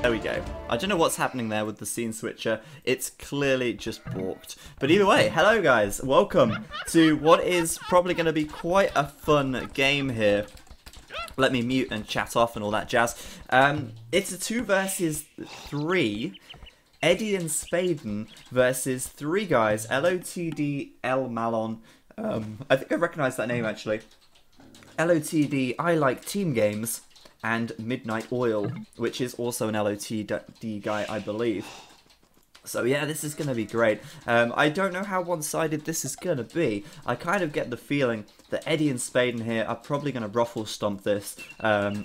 There we go. I don't know what's happening there with the scene switcher. It's clearly just balked. But either way, hello guys. Welcome to what is probably going to be quite a fun game here. Let me mute and chat off and all that jazz. It's a 2 versus 3. Edie and Spaden versus 3 guys. LOTD, L Malon. I think I recognise that name actually. LOTD, I like team games. And Midnight Oil, which is also an LOTD guy, I believe. So yeah, this is going to be great. I don't know how one-sided this is going to be. I kind of get the feeling that Edie and Spaden here are probably going to ruffle stomp this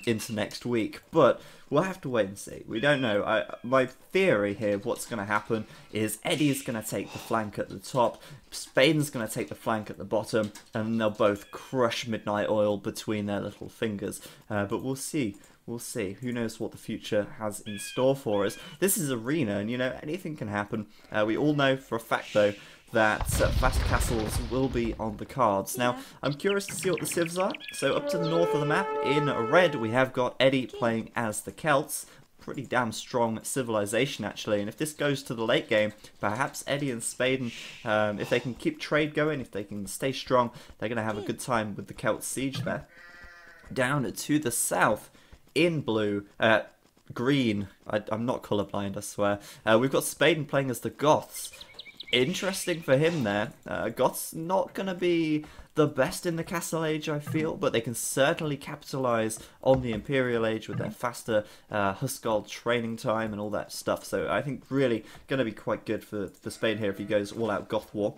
into next week. But we'll have to wait and see. We don't know. My theory here of what's going to happen is Eddie's going to take the flank at the top, Spaden's going to take the flank at the bottom, and they'll both crush Midnight Oil between their little fingers. But we'll see. We'll see. Who knows what the future has in store for us. This is Arena, and you know, anything can happen. We all know for a fact, though, that fast castles will be on the cards. Now, I'm curious to see what the civs are. So up to the north of the map, in red, we have got Edie playing as the Celts. Pretty damn strong civilization, actually. And if this goes to the late game, perhaps Edie and Spaden, if they can keep trade going, if they can stay strong, they're going to have a good time with the Celt siege there. Down to the south, in blue, green, I'm not colourblind, I swear, we've got Spaden playing as the Goths. Interesting for him there. Goths not going to be the best in the Castle Age, I feel, but they can certainly capitalise on the Imperial Age with their faster Huskarl training time and all that stuff. So I think really going to be quite good for Spaden here if he goes all out Goth War.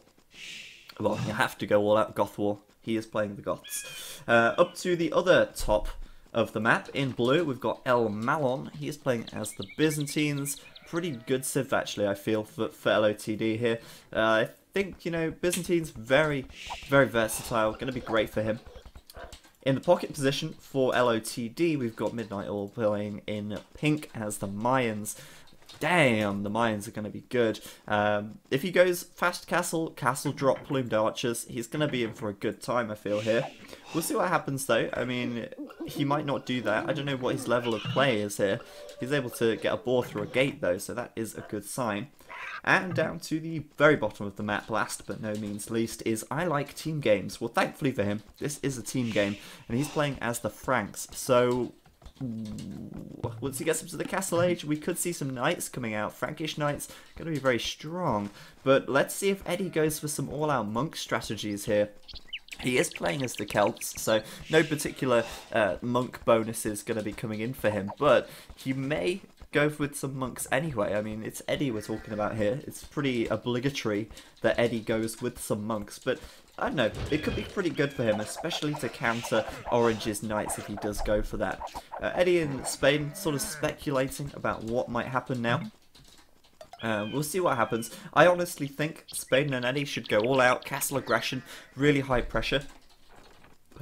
Well, you have to go all out Goth War. He is playing the Goths. Up to the other top of the map, in blue, we've got El Malon. He is playing as the Byzantines. Pretty good civ, actually, I feel, for LOTD here. I think, you know, Byzantines, very, very versatile. Going to be great for him. In the pocket position for LOTD, we've got Midnight Oil playing in pink as the Mayans. Damn, the Mayans are going to be good. If he goes fast castle drop plumed archers, he's going to be in for a good time, I feel, here. We'll see what happens, though. I mean, he might not do that. I don't know what his level of play is here. He's able to get a bore through a gate, though, so that is a good sign. And down to the very bottom of the map, last but no means least, is I like team games. Well, thankfully for him, this is a team game, and he's playing as the Franks, so once he gets up to the Castle Age, we could see some knights coming out. Frankish knights going to be very strong. But let's see if Edie goes for some all-out monk strategies here. He is playing as the Celts, so no particular monk bonuses going to be coming in for him. But he may go with some monks anyway. I mean, it's Edie we're talking about here. It's pretty obligatory that Edie goes with some monks. But I don't know, it could be pretty good for him, especially to counter Orange's knights if he does go for that. Edie and Spaden sort of speculating about what might happen now. We'll see what happens. I honestly think Spaden and Edie should go all out, castle aggression, really high pressure,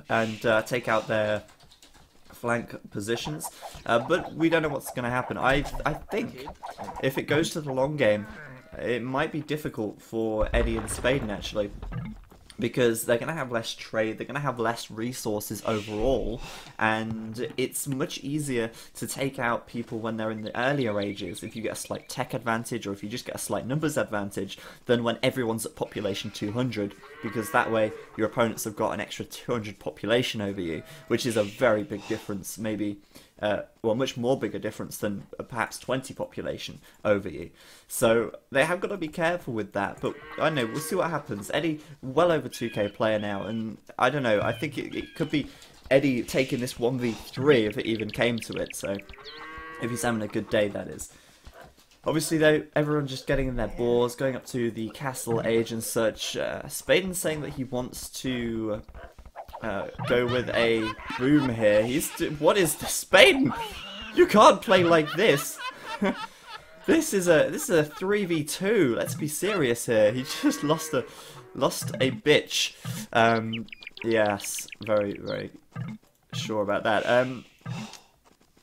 and take out their flank positions. But we don't know what's going to happen. I think if it goes to the long game, it might be difficult for Edie and Spaden, actually. Because they're going to have less trade, they're going to have less resources overall, and it's much easier to take out people when they're in the earlier ages, if you get a slight tech advantage, or if you just get a slight numbers advantage, than when everyone's at population 200, because that way your opponents have got an extra 200 population over you, which is a very big difference, maybe, well, much more bigger difference than perhaps 20 population over you. So they have got to be careful with that, but I don't know, we'll see what happens. Edie, well over 2k player now, and I don't know, I think it could be Edie taking this 1v3 if it even came to it, so if he's having a good day, that is. Obviously, though, everyone just getting in their boars, going up to the Castle Age and such. Spaden's saying that he wants to go with a boom here. What is this, Spaden? You can't play like this. This is a 3v2. Let's be serious here. He just lost a bitch. Yes, very, very sure about that.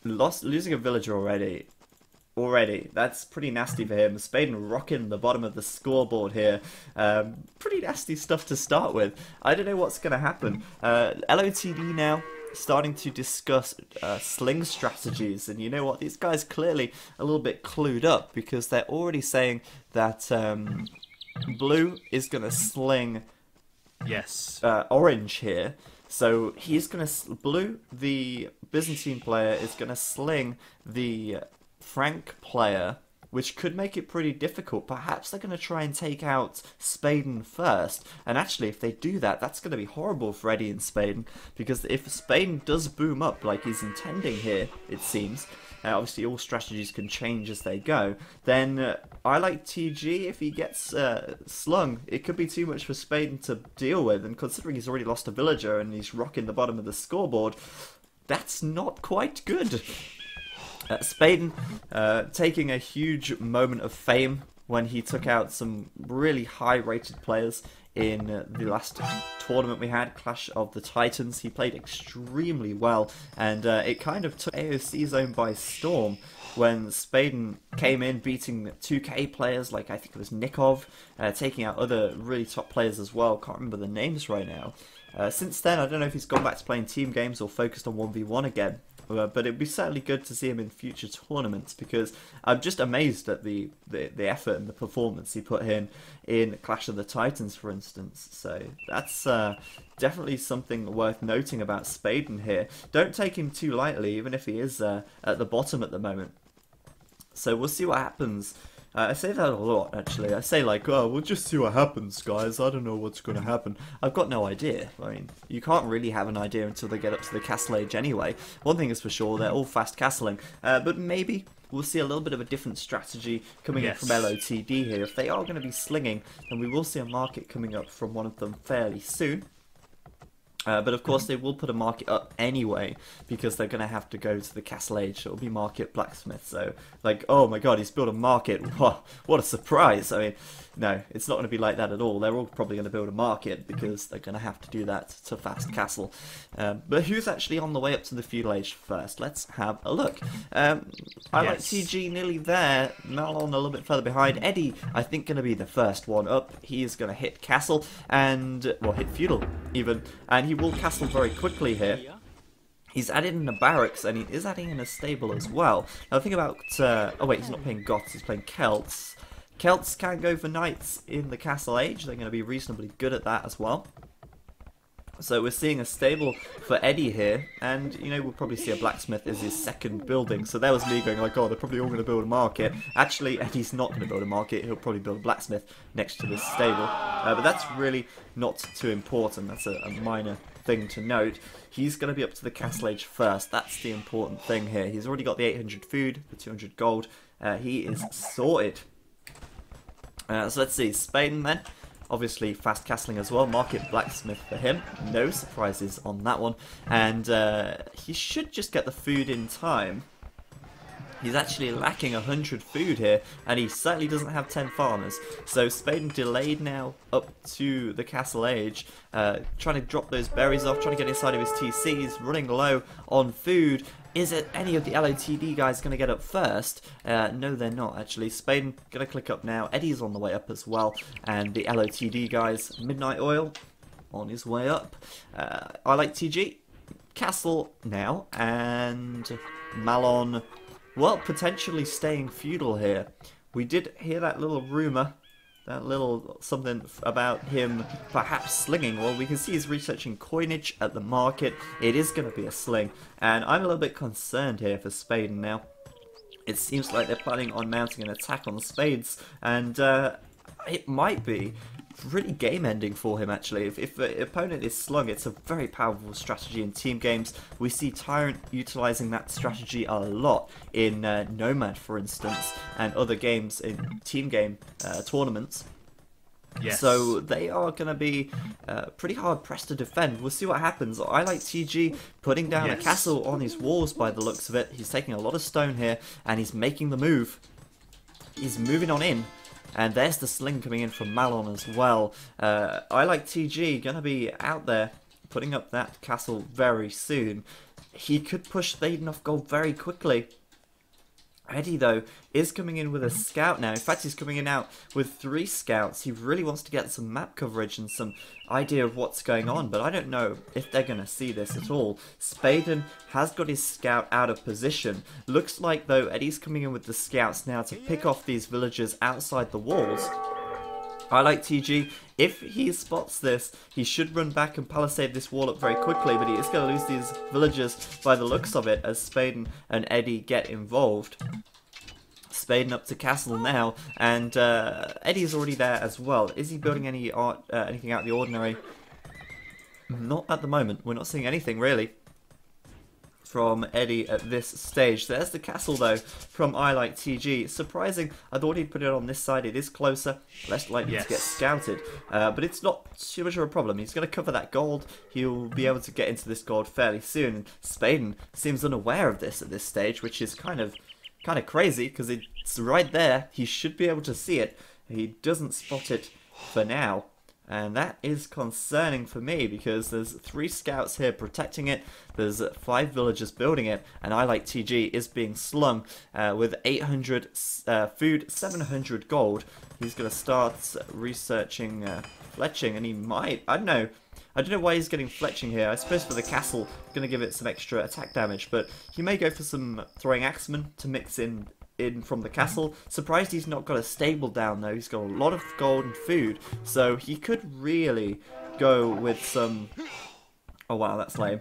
Losing a villager already. That's pretty nasty for him. Spaden rocking the bottom of the scoreboard here. Pretty nasty stuff to start with. I don't know what's going to happen. LOTD now starting to discuss sling strategies, and you know what? These guys clearly a little bit clued up because they're already saying that blue is going to sling orange here. So he's going to blue, the Byzantine player, is going to sling the Frank player, which could make it pretty difficult. Perhaps they're going to try and take out Spaden first. And actually, if they do that, that's going to be horrible for Eddie and Spaden. Because if Spaden does boom up like he's intending here, it seems, obviously all strategies can change as they go, then I like TG. If he gets slung, it could be too much for Spaden to deal with. And considering he's already lost a villager and he's rocking the bottom of the scoreboard, that's not quite good. Spaden taking a huge moment of fame when he took out some really high-rated players in the last tournament we had, Clash of the Titans. He played extremely well, and it kind of took AOC Zone by storm when Spaden came in, beating 2K players like I think it was Nikov, taking out other really top players as well. Can't remember the names right now. Since then, I don't know if he's gone back to playing team games or focused on 1v1 again. But it'd be certainly good to see him in future tournaments, because I'm just amazed at the effort and the performance he put in Clash of the Titans, for instance. So that's definitely something worth noting about Spaden here. Don't take him too lightly, even if he is at the bottom at the moment. So we'll see what happens. I say that a lot, actually. I say like, oh, we'll just see what happens, guys. I don't know what's going to happen. I've got no idea. I mean, you can't really have an idea until they get up to the castle age anyway. One thing is for sure, they're all fast castling. But maybe we'll see a little bit of a different strategy coming in from LOTD here. If they are going to be slinging, then we will see a market coming up from one of them fairly soon. But of course they will put a market up anyway, because they're going to have to go to the castle age. So it'll be market blacksmith. So like, oh my god, he's built a market. What a surprise. I mean, no, it's not going to be like that at all. They're all probably going to build a market because they're going to have to do that to fast castle. But who's actually on the way up to the feudal age first? Let's have a look. I like TG nearly there. Malon a little bit further behind. Eddie, I think, going to be the first one up. He is going to hit castle and, well, hit feudal even. And he will castle very quickly here. He's added in a barracks, and he is adding in a stable as well. Now the thing about, oh wait, he's not playing Goths, he's playing Celts. Celts can go for knights in the castle age. They're going to be reasonably good at that as well. So we're seeing a stable for Eddie here, and you know, we'll probably see a blacksmith as his second building. So there was me going like, oh, they're probably all going to build a market. Actually, Eddie's not going to build a market. He'll probably build a blacksmith next to this stable. But that's really not too important. That's a minor thing to note. He's going to be up to the castle age first. That's the important thing here. He's already got the 800 food, the 200 gold. He is sorted. So let's see, Spaden then. Obviously fast castling as well, market blacksmith for him, no surprises on that one, and he should just get the food in time. He's actually lacking 100 food here, and he certainly doesn't have 10 farmers. So Spaden delayed now up to the castle age, trying to drop those berries off, trying to get inside of his TCs, running low on food. Is it any of the LOTD guys going to get up first? No, they're not, actually. Spaden going to click up now. Eddie's on the way up as well. And the LOTD guys, Midnight Oil, on his way up. I like TG. Castle now. And Malon, well, potentially staying feudal here. We did hear that little rumour. That little something about him perhaps slinging. Well, we can see he's researching coinage at the market. It is going to be a sling. And I'm a little bit concerned here for Spaden now. It seems like they're planning on mounting an attack on the Spades. And it might be really game-ending for him, actually. If the opponent is slung, it's a very powerful strategy in team games. We see Tyrant utilising that strategy a lot in Nomad, for instance, and other games in team game tournaments. Yes. So they are going to be pretty hard-pressed to defend. We'll see what happens. I like TG putting down a castle on his walls by the looks of it. He's taking a lot of stone here, and he's making the move. He's moving on in. And there's the sling coming in from Malon as well. I like TG, going to be out there putting up that castle very soon. He could push Spaden off gold very quickly. Edie, though, is coming in with a scout now. In fact, he's coming in out with 3 scouts. He really wants to get some map coverage and some idea of what's going on, but I don't know if they're going to see this at all. Spaden has got his scout out of position. Looks like, though, Eddie's coming in with the scouts now to pick off these villagers outside the walls. I like TG. If he spots this, he should run back and palisade this wall up very quickly, but he is going to lose these villagers by the looks of it as Spaden and Eddie get involved. Spaden up to castle now, and Eddie's already there as well. Is he building any anything out of the ordinary? Not at the moment. We're not seeing anything really from Eddie at this stage. There's the castle though from I Like TG. Surprising, I thought he'd put it on this side. It is closer, less likely to get scouted, but it's not too much of a problem. He's going to cover that gold. He'll be able to get into this gold fairly soon, and Spaden seems unaware of this at this stage, which is kind of crazy because it's right there. He should be able to see it. He doesn't spot it for now. And that is concerning for me because there's 3 scouts here protecting it, there's 5 villagers building it, and I Like TG is being slung with 800 food, 700 gold. He's going to start researching fletching, and he might, I don't know why he's getting fletching here. I suppose for the castle, going to give it some extra attack damage, but he may go for some throwing axemen to mix in from the castle. Surprised he's not got a stable down though. He's got a lot of gold and food, so he could really go with some... Oh wow, that's lame.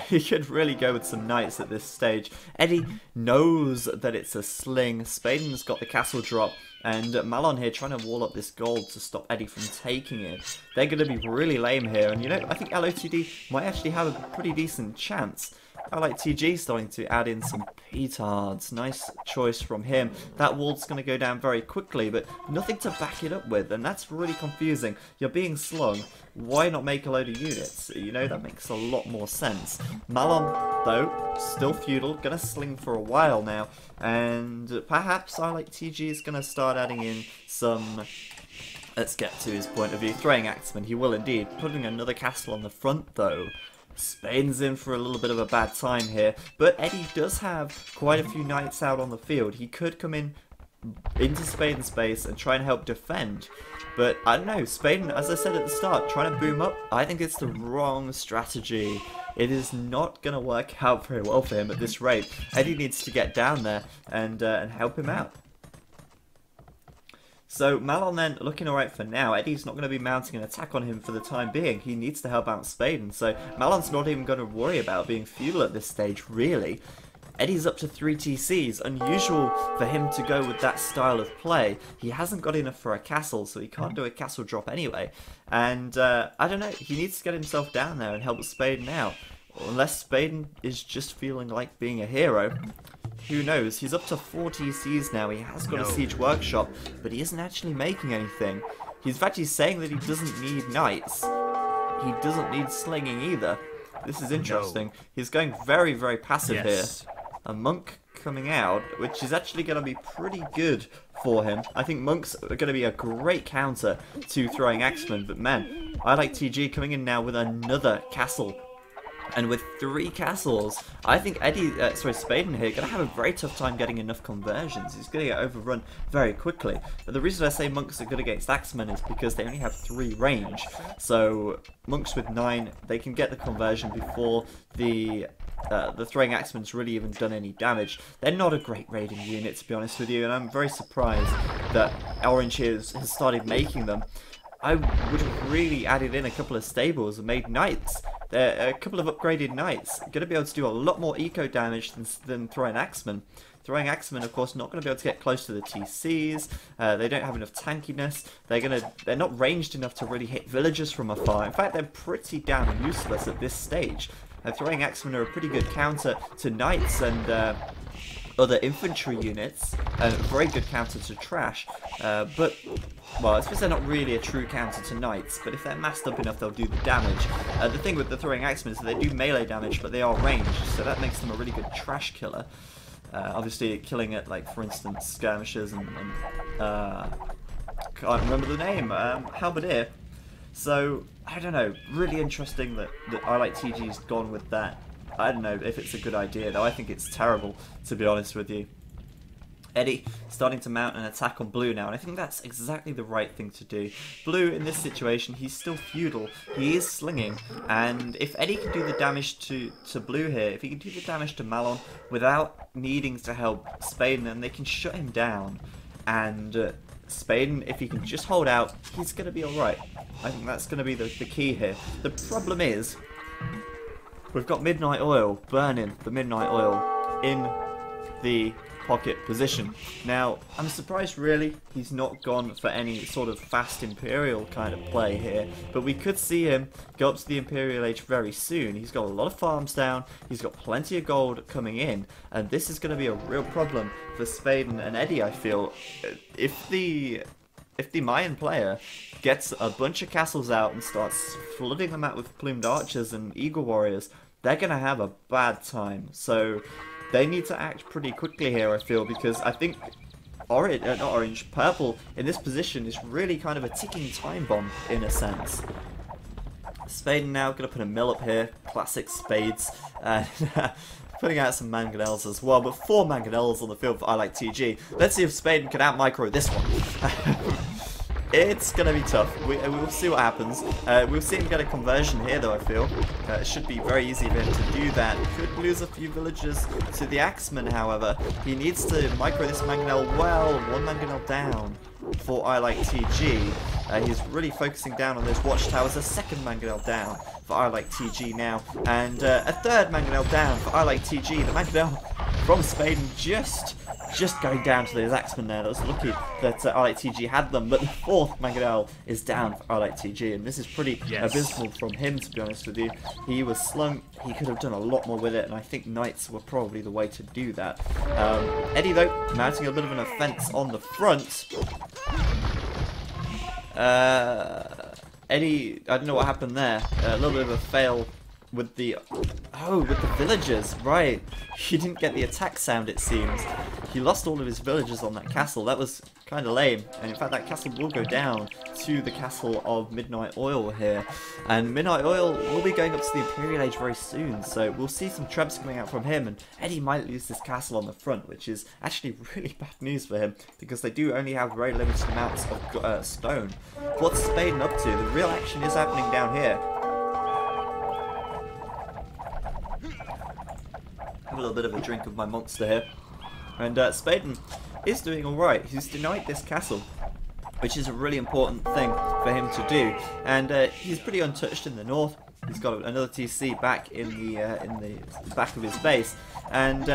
He could really go with some knights at this stage. Eddie knows that it's a sling. Spaden's got the castle drop, and Malon here trying to wall up this gold to stop Eddie from taking it. They're going to be really lame here, and you know, I think LOTD might actually have a pretty decent chance. I Like TG starting to add in some petards. Nice choice from him. That wall's going to go down very quickly, but nothing to back it up with, and that's really confusing. You're being slung. Why not make a load of units? You know, that makes a lot more sense. Malon, though, still feudal. Going to sling for a while now, and perhaps I Like TG is going to start adding in some... Let's get to his point of view. Throwing axemen, he will indeed. Putting another castle on the front, though. Spaden's in for a little bit of a bad time here, but Eddie does have quite a few knights out on the field. He could come in into Spaden's base and try and help defend, but I don't know, Spaden, as I said at the start, trying to boom up, I think it's the wrong strategy. It is not going to work out very well for him at this rate. Eddie needs to get down there and help him out. So Malon then looking alright for now. Eddie's not going to be mounting an attack on him for the time being. He needs to help out Spaden. So Malon's not even going to worry about being feudal at this stage, really. Eddie's up to 3 TCs. Unusual for him to go with that style of play. He hasn't got enough for a castle, so he can't do a castle drop anyway. And I don't know, he needs to get himself down there and help Spaden out. Unless Spaden is just feeling like being a hero. Who knows? He's up to 4 TCs now. He has got a siege workshop, but he isn't actually making anything. In fact, he's saying that he doesn't need knights. He doesn't need slinging either. This is interesting. He's going very, very passive here. A monk coming out, which is actually going to be pretty good for him. I think monks are going to be a great counter to throwing axemen, but man, I Like TG coming in now with another castle. And with 3 castles, I think Spaden here, going to have a very tough time getting enough conversions. He's going to get overrun very quickly. But the reason I say monks are good against axemen is because they only have 3 range. So monks with 9, they can get the conversion before the throwing axemen's really even done any damage. They're not a great raiding unit, to be honest with you, and I'm very surprised that Orange has started making them. I would have really added in a couple of stables and made knights. A couple of upgraded knights. Going to be able to do a lot more eco damage than throwing axemen. Throwing axemen, of course, not going to be able to get close to the TCs. They don't have enough tankiness. They're not ranged enough to really hit villagers from afar. In fact, they're pretty damn useless at this stage. Throwing axemen are a pretty good counter to knights and other infantry units, and a very good counter to trash, but, well, I suppose they're not really a true counter to knights, but if they're massed up enough, they'll do the damage. The thing with the throwing axemen is that they do melee damage, but they are ranged, so that makes them a really good trash killer. Obviously, killing at, like, for instance, skirmishers and can't remember the name, halberdier. So, I don't know, really interesting that I Like TG's gone with that. I don't know if it's a good idea, though. I think it's terrible, to be honest with you. Eddie starting to mount an attack on Blue now, and I think that's exactly the right thing to do. Blue, in this situation, he's still feudal, he is slinging, and if Eddie can do the damage to Blue here, if he can do the damage to Malon without needing to help Spaden, then they can shut him down, and Spaden, if he can just hold out, he's going to be alright. I think that's going to be the key here. The problem is, we've got Midnight Oil burning the Midnight Oil in the pocket position. Now, I'm surprised really he's not gone for any sort of fast Imperial kind of play here, but we could see him go up to the Imperial Age very soon. He's got a lot of farms down, he's got plenty of gold coming in, and this is going to be a real problem for Spaden and Eddie, I feel. If the Mayan player gets a bunch of castles out and starts flooding them out with plumed archers and eagle warriors, they're going to have a bad time. So they need to act pretty quickly here, I feel, because I think purple in this position is really kind of a ticking time bomb in a sense. Spaden now going to put a mill up here, classic Spades, and putting out some mangonels as well, but 4 mangonels on the field for I Like TG. Let's see if Spaden can out-micro this one. It's going to be tough. We'll see what happens. We'll see him get a conversion here, though, I feel. It should be very easy for him to do that. Could lose a few villagers to the Axeman, however. He needs to micro this mangonel well. 1 mangonel down for I Like TG. He's really focusing down on those watchtowers. A 2nd mangonel down for I Like TG now. And a 3rd mangonel down for I Like TG. The mangonel from Spaden just going down to those Axemen there. That was lucky that I Like TG had them, but the 4th mangonel is down for I Like TG, and this is pretty abysmal from him, to be honest with you. He was slung, he could have done a lot more with it, and I think knights were probably the way to do that. Eddie, though, mounting a bit of an offence on the front. Eddie, I don't know what happened there. A little bit of a fail with the villagers, right. He didn't get the attack sound, it seems. He lost all of his villagers on that castle. That was kind of lame, and in fact that castle will go down to the castle of Midnight Oil here, and Midnight Oil will be going up to the Imperial Age very soon, so we'll see some trebs coming out from him, and Eddie might lose this castle on the front, which is actually really bad news for him, because they do only have very limited amounts of stone. What's Spaden up to? The real action is happening down here. Have a little bit of a drink of my monster here. And Spaden is doing alright. He's denied this castle, which is a really important thing for him to do. And he's pretty untouched in the north. He's got another TC back in the back of his base, and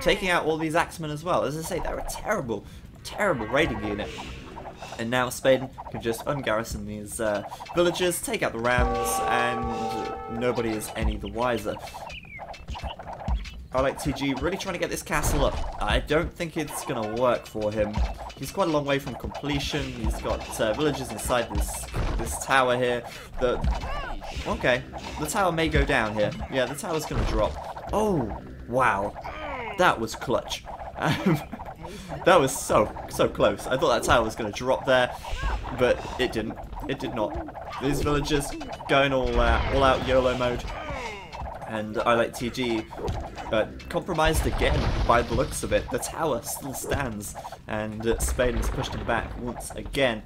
taking out all these Axemen as well. As I say, they're a terrible, terrible raiding unit. And now Spaden can just ungarrison these villagers, take out the rams, and nobody is any the wiser. I Like TG really trying to get this castle up. I don't think it's going to work for him. He's quite a long way from completion. He's got villagers inside this tower here. Okay, the tower may go down here. Yeah, the tower's going to drop. Oh, wow. That was clutch. That was so close. I thought that tower was going to drop there, but it didn't. It did not. These villagers going all out YOLO mode. And I Like TG compromised again by the looks of it. The tower still stands, and Spaden's pushed him back once again.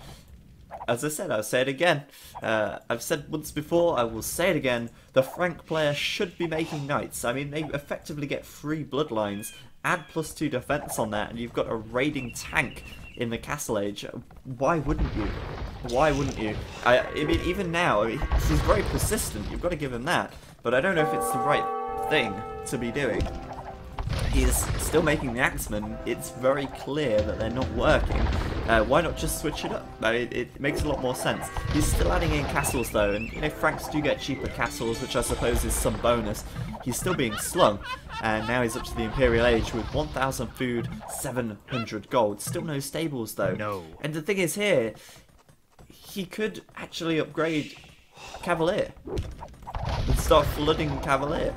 As I said, I'll say it again. I've said once before, I will say it again. The Frank player should be making knights. I mean, they effectively get free bloodlines. Add +2 defense on that, and you've got a raiding tank in the Castle Age. Why wouldn't you? Why wouldn't you? I mean, even now, he's very persistent. You've got to give him that. But I don't know if it's the right thing to be doing. He's still making the Axemen. It's very clear that they're not working. Why not just switch it up? I mean, it makes a lot more sense. He's still adding in castles though, and you know, Franks do get cheaper castles, which I suppose is some bonus. He's still being slung, and now he's up to the Imperial Age with 1,000 food, 700 gold. Still no stables though. No. And the thing is here, he could actually upgrade Cavalier and start flooding Cavalier.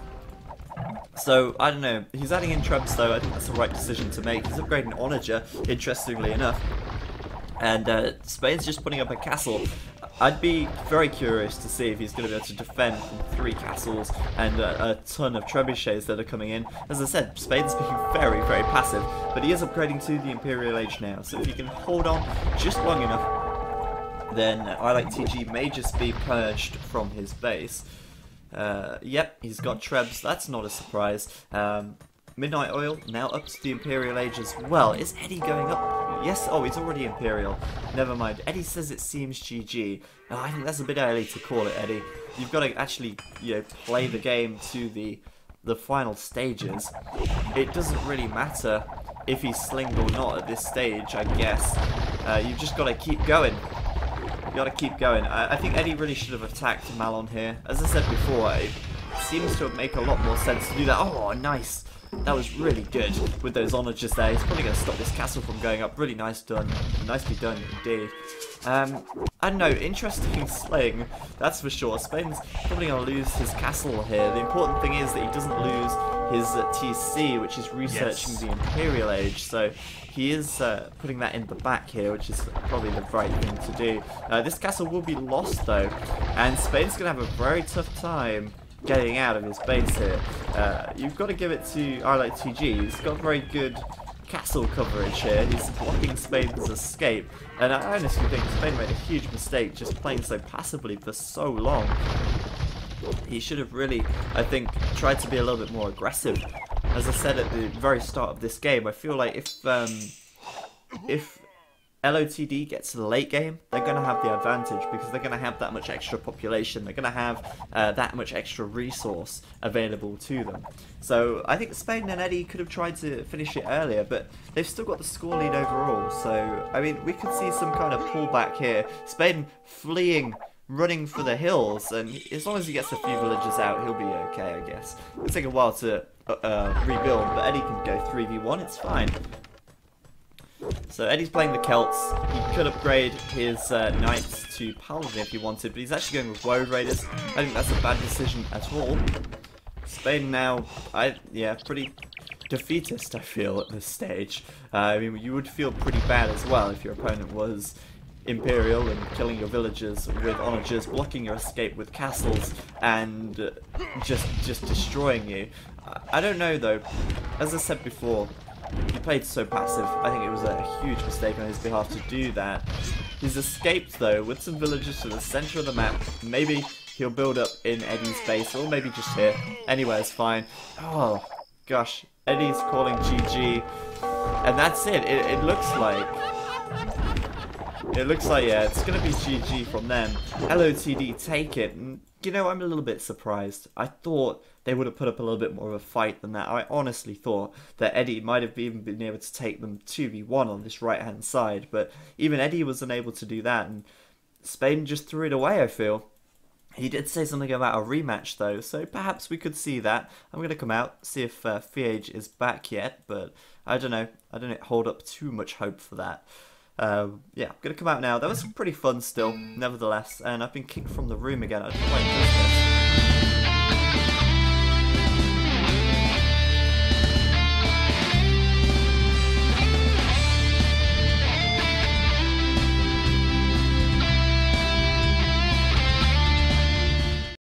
So, I don't know. He's adding in trebs though. I think that's the right decision to make. He's upgrading Onager, interestingly enough. And Spaden's just putting up a castle. I'd be very curious to see if he's going to be able to defend from 3 castles and a ton of trebuchets that are coming in. As I said, Spaden's being very, very passive, but he is upgrading to the Imperial Age now, so if he can hold on just long enough, then I Like TG may just be purged from his base. Yep, he's got trebs, that's not a surprise. Midnight Oil now up to the Imperial Age as well. Is Edie going up? Yes, oh, he's already Imperial. Never mind. Eddie says it seems GG. Oh, I think that's a bit early to call it, Eddie. You've got to actually, play the game to the final stages. It doesn't really matter if he's slinged or not at this stage, I guess. You've just got to keep going. You got to keep going. I think Eddie really should have attacked Malon here. As I said before, it seems to make a lot more sense to do that. Oh, nice. That was really good with those onagers there. He's probably going to stop this castle from going up. Really nice done. Nicely done indeed. I don't know, interesting sling, that's for sure. Spaden's probably going to lose his castle here. The important thing is that he doesn't lose his TC, which is researching the Imperial Age. So he is putting that in the back here, which is probably the right thing to do. This castle will be lost though, and Spaden's going to have a very tough time getting out of his base here. You've got to give it to I Like TG. He's got very good castle coverage here. He's blocking Spaden's escape, and I honestly think Spaden made a huge mistake just playing so passively for so long. He should have really, I think, tried to be a little bit more aggressive. As I said at the very start of this game, I feel like if LOTD gets to the late game, they're going to have the advantage because they're going to have that much extra population. They're going to have that much extra resource available to them. So I think Spaden and Edie could have tried to finish it earlier, but they've still got the score lead overall. So, I mean, we could see some kind of pullback here. Spaden fleeing, running for the hills, and as long as he gets a few villagers out, he'll be okay, I guess. It'll take a while to rebuild, but Edie can go 3v1, it's fine. So Eddie's playing the Celts. He could upgrade his Knights to Paladin if he wanted, but he's actually going with Woad Raiders. I think that's a bad decision at all. Spaden now, pretty defeatist, I feel, at this stage. I mean, you would feel pretty bad as well if your opponent was Imperial and killing your villagers with onagers, blocking your escape with castles, and just destroying you. I don't know though. As I said before, he played so passive. I think it was a huge mistake on his behalf to do that. He's escaped though with some villagers to the centre of the map. Maybe he'll build up in Eddie's base, or maybe just here. Anywhere is fine. Oh gosh, Eddie's calling GG, and that's it. It looks like. Yeah, it's going to be GG from them. LOTD take it. And, I'm a little bit surprised. I thought they would have put up a little bit more of a fight than that. I honestly thought that Eddie might have even been able to take them 2v1 on this right-hand side. But even Eddie was unable to do that. And Spaden just threw it away, I feel. He did say something about a rematch, though. So perhaps we could see that. I'm going to come out, see if Fiage is back yet. But I don't know. I don't hold up too much hope for that. I'm gonna come out now. That was pretty fun still, nevertheless, and I've been kicked from the room again. I don't quite know this.